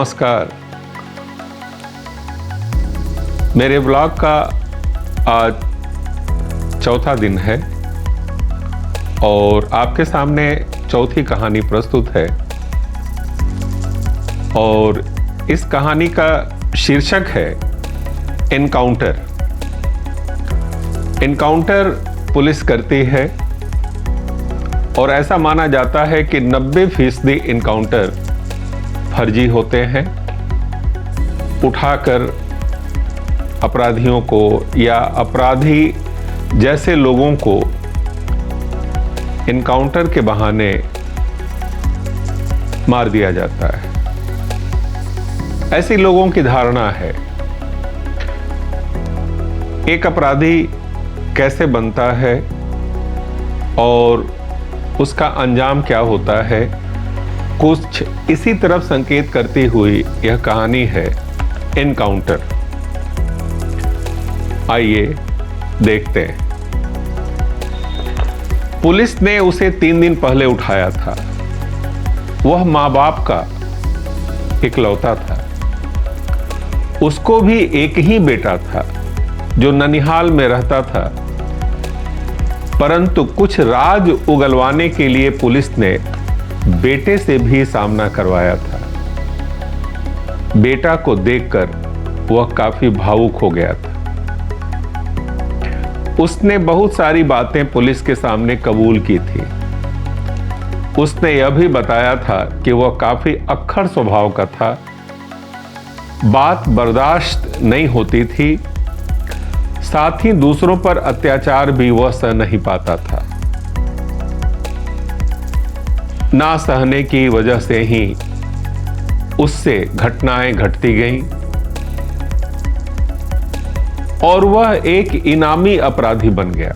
नमस्कार। मेरे ब्लॉग का आज चौथा दिन है और आपके सामने चौथी कहानी प्रस्तुत है। और इस कहानी का शीर्षक है एनकाउंटर। एनकाउंटर पुलिस करती है और ऐसा माना जाता है कि 90% एनकाउंटर फर्जी होते हैं। उठाकर अपराधियों को या अपराधी जैसे लोगों को एनकाउंटर के बहाने मार दिया जाता है, ऐसी लोगों की धारणा है। एक अपराधी कैसे बनता है और उसका अंजाम क्या होता है, कुछ इसी तरफ संकेत करती हुई यह कहानी है एनकाउंटर। आइए देखते हैं। पुलिस ने उसे 3 दिन पहले उठाया था। वह मां बाप का इकलौता था। उसको भी एक ही बेटा था जो ननिहाल में रहता था, परंतु कुछ राज उगलवाने के लिए पुलिस ने बेटे से भी सामना करवाया था। बेटा को देखकर वह काफी भावुक हो गया था। उसने बहुत सारी बातें पुलिस के सामने कबूल की थी। उसने यह भी बताया था कि वह काफी अक्खड़ स्वभाव का था, बात बर्दाश्त नहीं होती थी, साथ ही दूसरों पर अत्याचार भी वह सह नहीं पाता था। ना सहने की वजह से ही उससे घटनाएं घटती गईं और वह एक इनामी अपराधी बन गया।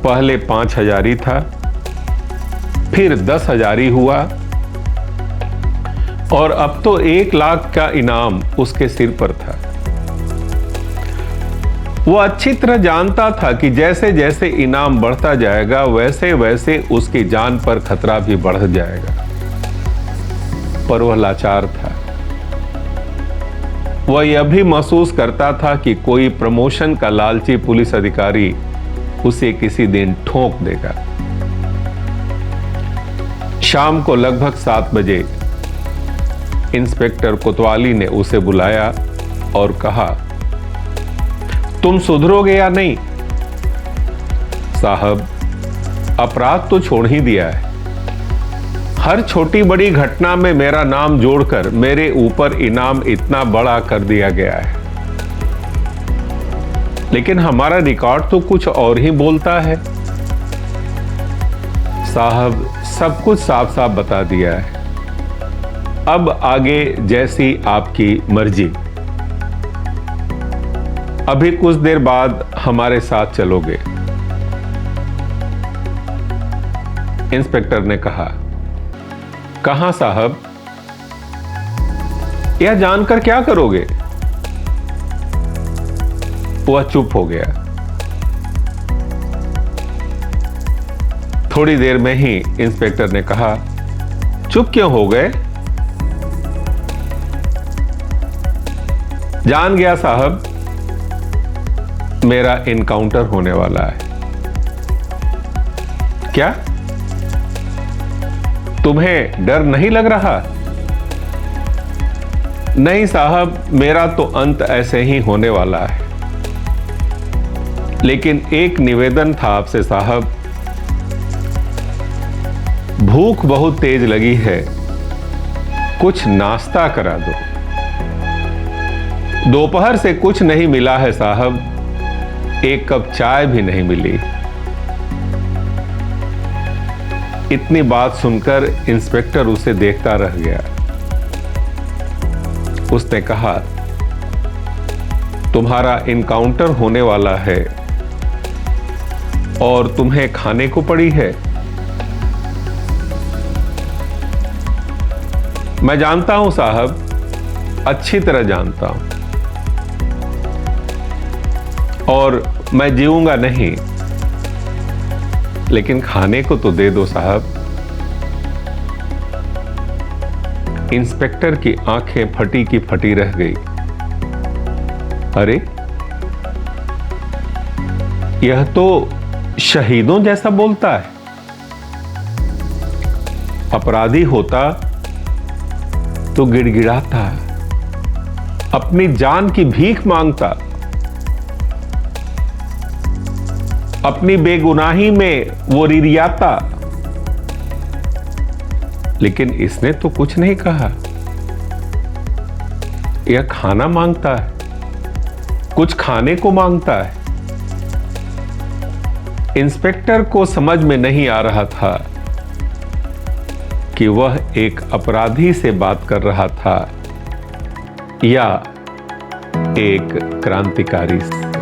पहले 5,000 था, फिर 10,000 हुआ और अब तो 1 लाख का इनाम उसके सिर पर था। वह अच्छी तरह जानता था कि जैसे जैसे इनाम बढ़ता जाएगा वैसे वैसे उसकी जान पर खतरा भी बढ़ जाएगा, पर वह लाचार था। वह यह भी महसूस करता था कि कोई प्रमोशन का लालची पुलिस अधिकारी उसे किसी दिन ठोक देगा। शाम को लगभग 7 बजे इंस्पेक्टर कोतवाली ने उसे बुलाया और कहा, तुम सुधरोगे या नहीं? साहब, अपराध तो छोड़ ही दिया है। हर छोटी बड़ी घटना में मेरा नाम जोड़कर मेरे ऊपर इनाम इतना बड़ा कर दिया गया है, लेकिन हमारा रिकॉर्ड तो कुछ और ही बोलता है। साहब, सब कुछ साफ साफ बता दिया है। अब आगे जैसी आपकी मर्जी। अभी कुछ देर बाद हमारे साथ चलोगे। इंस्पेक्टर ने कहा, कहां साहब? यह जानकर क्या करोगे? वह चुप हो गया। थोड़ी देर में ही इंस्पेक्टर ने कहा, चुप क्यों हो गए? जान गया साहब, मेरा एनकाउंटर होने वाला है। क्या तुम्हें डर नहीं लग रहा? नहीं साहब, मेरा तो अंत ऐसे ही होने वाला है। लेकिन एक निवेदन था आपसे साहब। भूख बहुत तेज लगी है, कुछ नाश्ता करा दो। दोपहर से कुछ नहीं मिला है साहब, 1 कप चाय भी नहीं मिली। इतनी बात सुनकर इंस्पेक्टर उसे देखता रह गया। उसने कहा, तुम्हारा एनकाउंटर होने वाला है और तुम्हें खाने को पड़ी है। मैं जानता हूं साहब, अच्छी तरह जानता हूं, और मैं जीऊंगा नहीं, लेकिन खाने को तो दे दो साहब। इंस्पेक्टर की आंखें फटी की फटी रह गई। अरे, यह तो शहीदों जैसा बोलता है। अपराधी होता तो गिड़गिड़ाता, अपनी जान की भीख मांगता, अपनी बेगुनाही में वो रिरियाता। लेकिन इसने तो कुछ नहीं कहा। यह खाना मांगता है, कुछ खाने को मांगता है। इंस्पेक्टर को समझ में नहीं आ रहा था कि वह एक अपराधी से बात कर रहा था या एक क्रांतिकारी से।